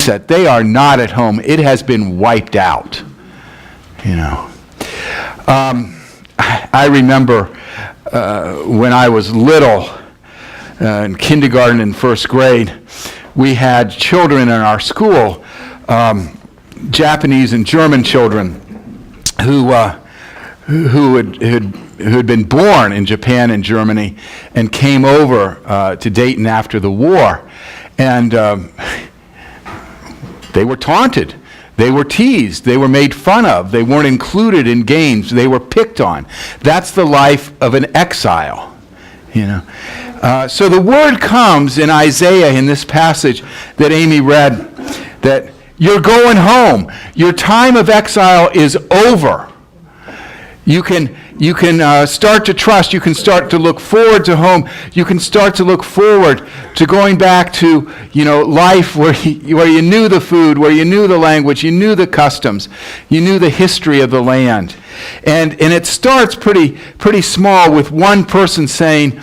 mindset. They are not at home. It has been wiped out. I remember when I was little, in kindergarten and first grade, we had children in our school, Japanese and German children, who had been born in Japan and Germany and came over to Dayton after the war. And they were taunted. They were teased. They were made fun of. They weren't included in games. They were picked on. That's the life of an exile. So the word comes in Isaiah in this passage that Amy read, that you're going home. Your time of exile is over. You can start to trust. You can start to look forward to home. You can start to look forward to going back to life where you knew the food, where you knew the language, you knew the customs, you knew the history of the land, and it starts pretty small with one person saying,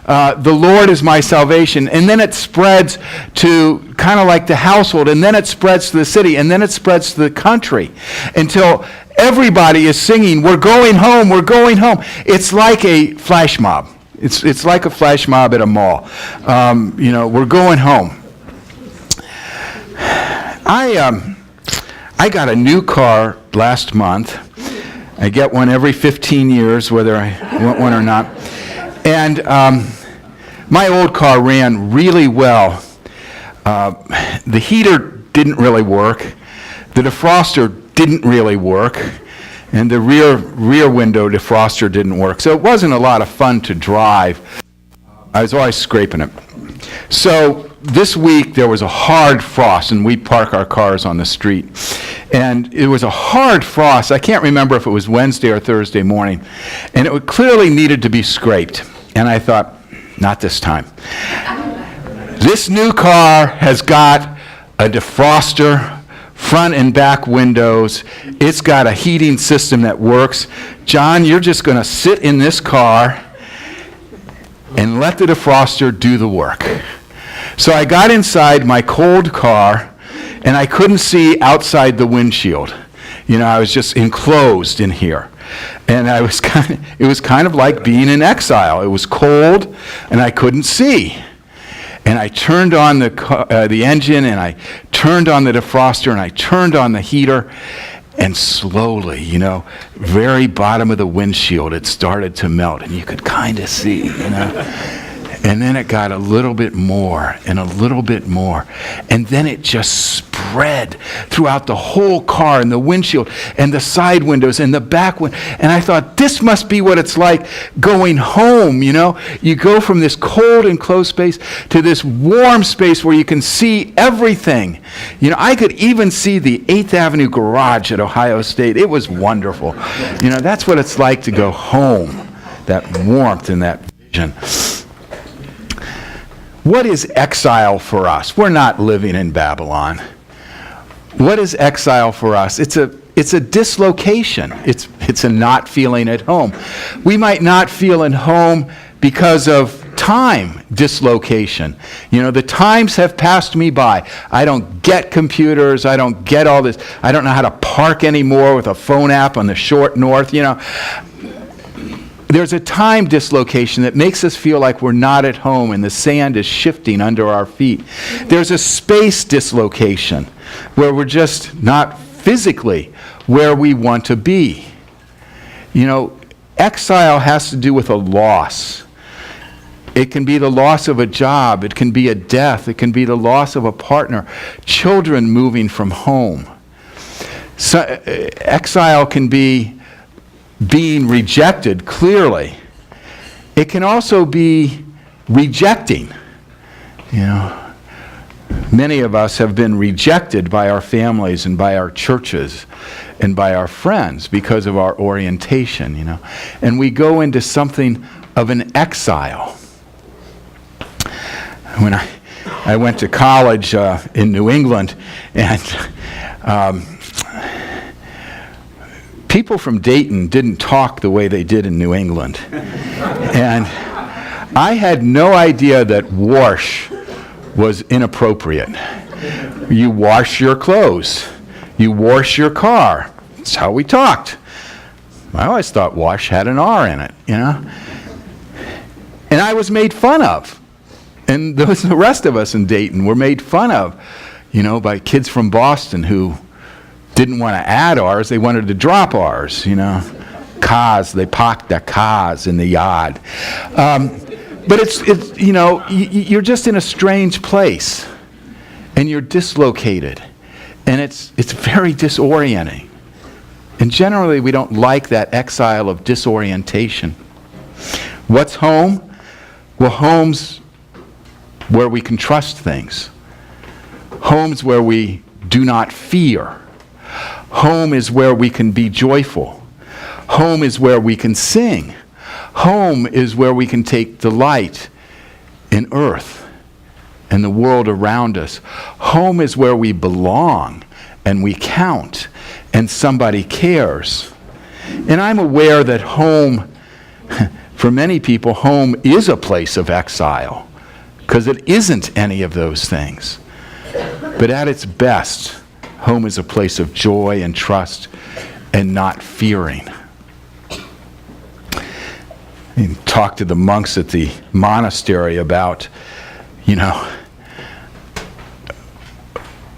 "The Lord is my salvation," and then it spreads to kind of like the household, and then it spreads to the city, and then it spreads to the country, until everybody is singing, "We're going home, we're going home." It's like a flash mob. It's like a flash mob at a mall. We're going home. I got a new car last month. I get one every 15 years, whether I want one or not. And my old car ran really well. The heater didn't really work. The defroster didn't really work, and the rear window defroster didn't work. So it wasn't a lot of fun to drive. I was always scraping it. So this week there was a hard frost, and we park our cars on the street. And it was a hard frost. I can't remember if it was Wednesday or Thursday morning. And it clearly needed to be scraped. And I thought, not this time. This new car has got a defroster, front and back windows. It's got a heating system that works. John, you're just going to sit in this car and let the defroster do the work. So I got inside my cold car, and I couldn't see outside the windshield. I was just enclosed in here. And it was kind of like being in exile. It was cold, and I couldn't see. And I turned on the engine, and I turned on the defroster, and I turned on the heater, and slowly, very bottom of the windshield, it started to melt, and you could kind of see, And then it got a little bit more and a little bit more. And then it just spread throughout the whole car and the windshield and the side windows and the back window. And I thought, this must be what it's like going home, You go from this cold enclosed space to this warm space where you can see everything. I could even see the 8th Avenue garage at Ohio State. It was wonderful. That's what it's like to go home, that warmth and that vision. What is exile for us? We're not living in Babylon. What is exile for us? It's a dislocation. It's a not feeling at home. We might not feel at home because of time dislocation. The times have passed me by. I don't get computers. I don't get all this. I don't know how to park anymore with a phone app on the short north. There's a time dislocation that makes us feel like we're not at home and the sand is shifting under our feet. There's a space dislocation where we're just not physically where we want to be. Exile has to do with a loss. It can be the loss of a job. It can be a death. It can be the loss of a partner. Children moving from home. So, exile can be being rejected, clearly. It can also be rejecting. Many of us have been rejected by our families and by our churches and by our friends because of our orientation, And we go into something of an exile. When I went to college in New England, and people from Dayton didn't talk the way they did in New England. And I had no idea that "warsh" was inappropriate. You wash your clothes. You wash your car. That's how we talked. I always thought wash had an R in it, you know. And I was made fun of. And the rest of us in Dayton were made fun of, you know, by kids from Boston who didn't want to add R's, they wanted to drop R's, you know. Cars, they parked their cars in the yard. But it's you know, you're just in a strange place, and you're dislocated, and it's very disorienting. And generally, we don't like that exile of disorientation. What's home? Well, home's where we can trust things. Home's where we do not fear. Home is where we can be joyful. Home is where we can sing. Home is where we can take delight in earth and the world around us. Home is where we belong and we count and somebody cares. And I'm aware that home, for many people, home is a place of exile because it isn't any of those things. But at its best, home is a place of joy and trust and not fearing. I talked to the monks at the monastery about, you know,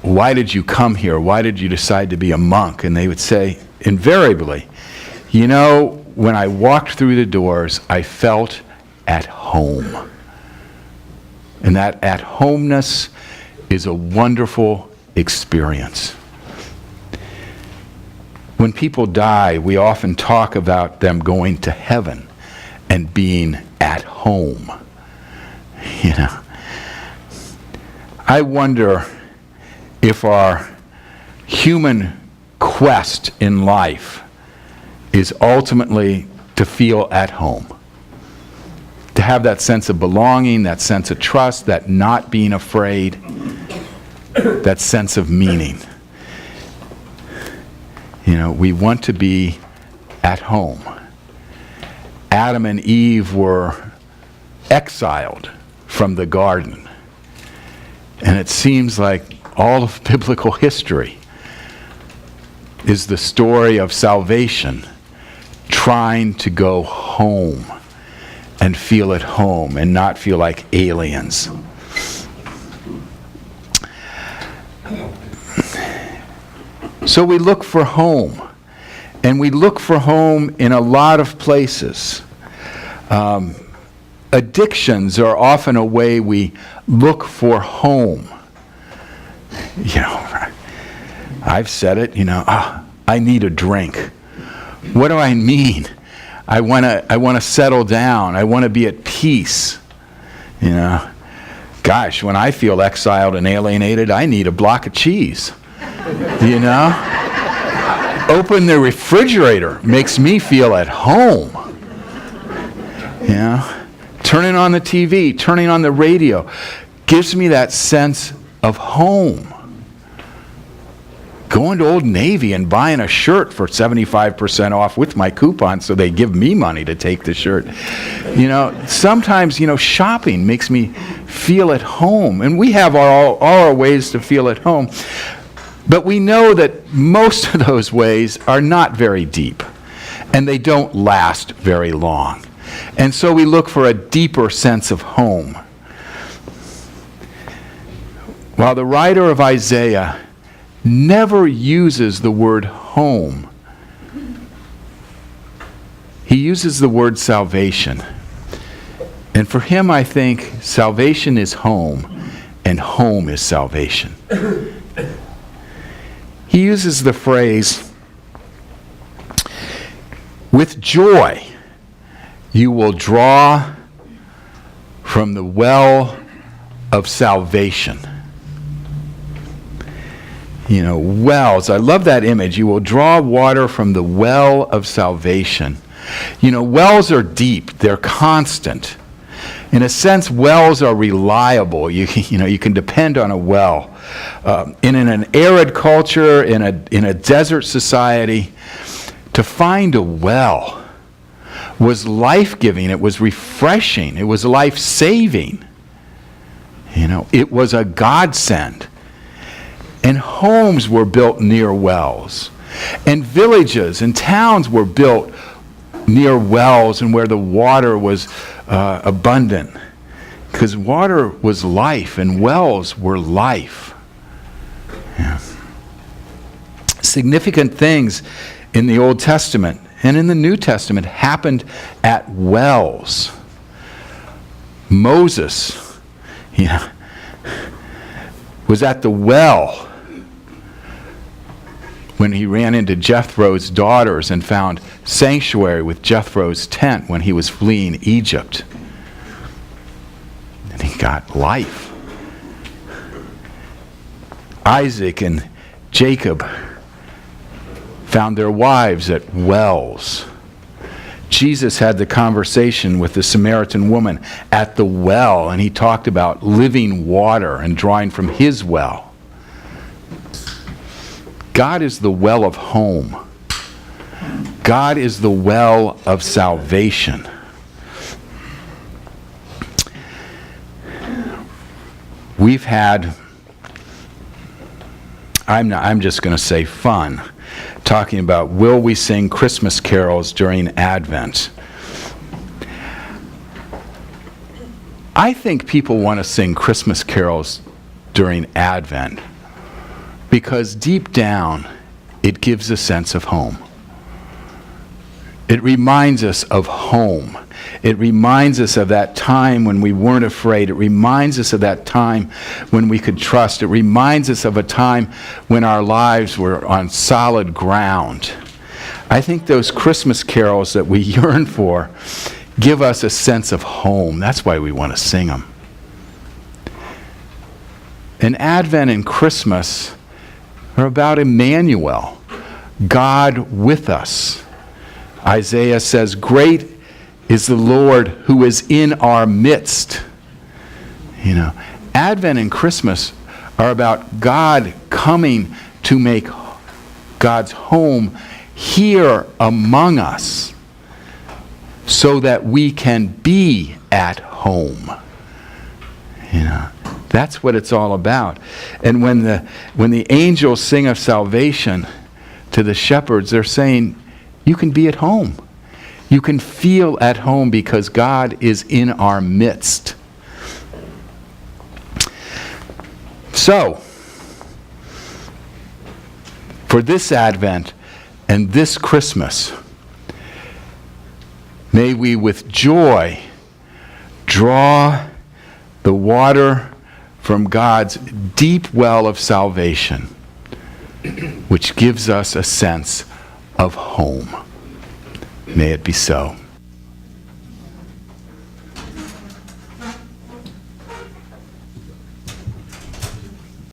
why did you come here? Why did you decide to be a monk? And they would say, invariably, you know, when I walked through the doors, I felt at home. And that at-homeness is a wonderful experience. When people die, we often talk about them going to heaven and being at home. You know, I wonder if our human quest in life is ultimately to feel at home. To have that sense of belonging, that sense of trust, that not being afraid, that sense of meaning. You know, we want to be at home. Adam and Eve were exiled from the garden. And it seems like all of biblical history is the story of salvation, trying to go home and feel at home and not feel like aliens. So we look for home, and we look for home in a lot of places. Addictions are often a way we look for home. You know, I've said it, you know, I need a drink. What do I mean? I want to settle down. I want to be at peace. You know, gosh, when I feel exiled and alienated, I need a block of cheese. You know? Open the refrigerator makes me feel at home. You know? Turning on the TV, turning on the radio gives me that sense of home. Going to Old Navy and buying a shirt for 75% off with my coupon so they give me money to take the shirt. You know, sometimes, you know, shopping makes me feel at home. And we have all our ways to feel at home. But we know that most of those ways are not very deep. And they don't last very long. And so we look for a deeper sense of home. While the writer of Isaiah never uses the word home, he uses the word salvation. And for him, I think salvation is home, and home is salvation. He uses the phrase, with joy you will draw from the well of salvation. You know, wells. I love that image. You will draw water from the well of salvation. You know, wells are deep. They're constant. In a sense, wells are reliable. You can depend on a well. In an arid culture, in a desert society, to find a well was life-giving. It was refreshing. It was life-saving. You know, it was a godsend. And homes were built near wells. And villages and towns were built near wells and where the water was abundant. Because water was life and wells were life. Yeah. Significant things in the Old Testament and in the New Testament happened at wells. Moses, was at the well when he ran into Jethro's daughters and found sanctuary with Jethro's tent when he was fleeing Egypt. And he got life. Isaac and Jacob found their wives at wells. Jesus had the conversation with the Samaritan woman at the well, and he talked about living water and drawing from his well. God is the well of home. God is the well of salvation. We've had, I'm just going to say fun, talking about will we sing Christmas carols during Advent. I think people want to sing Christmas carols during Advent because deep down it gives a sense of home. It reminds us of home. It reminds us of that time when we weren't afraid. It reminds us of that time when we could trust. It reminds us of a time when our lives were on solid ground. I think those Christmas carols that we yearn for give us a sense of home. That's why we want to sing them. And Advent and Christmas are about Emmanuel, God with us. Isaiah says, "Great is the Lord who is in our midst." Advent and Christmas are about God coming to make God's home here among us so that we can be at home. That's what it's all about. And when the angels sing of salvation to the shepherds, they're saying, you can be at home. You can feel at home because God is in our midst. So, for this Advent and this Christmas, may we with joy draw the water from God's deep well of salvation, which gives us a sense of home. May it be so.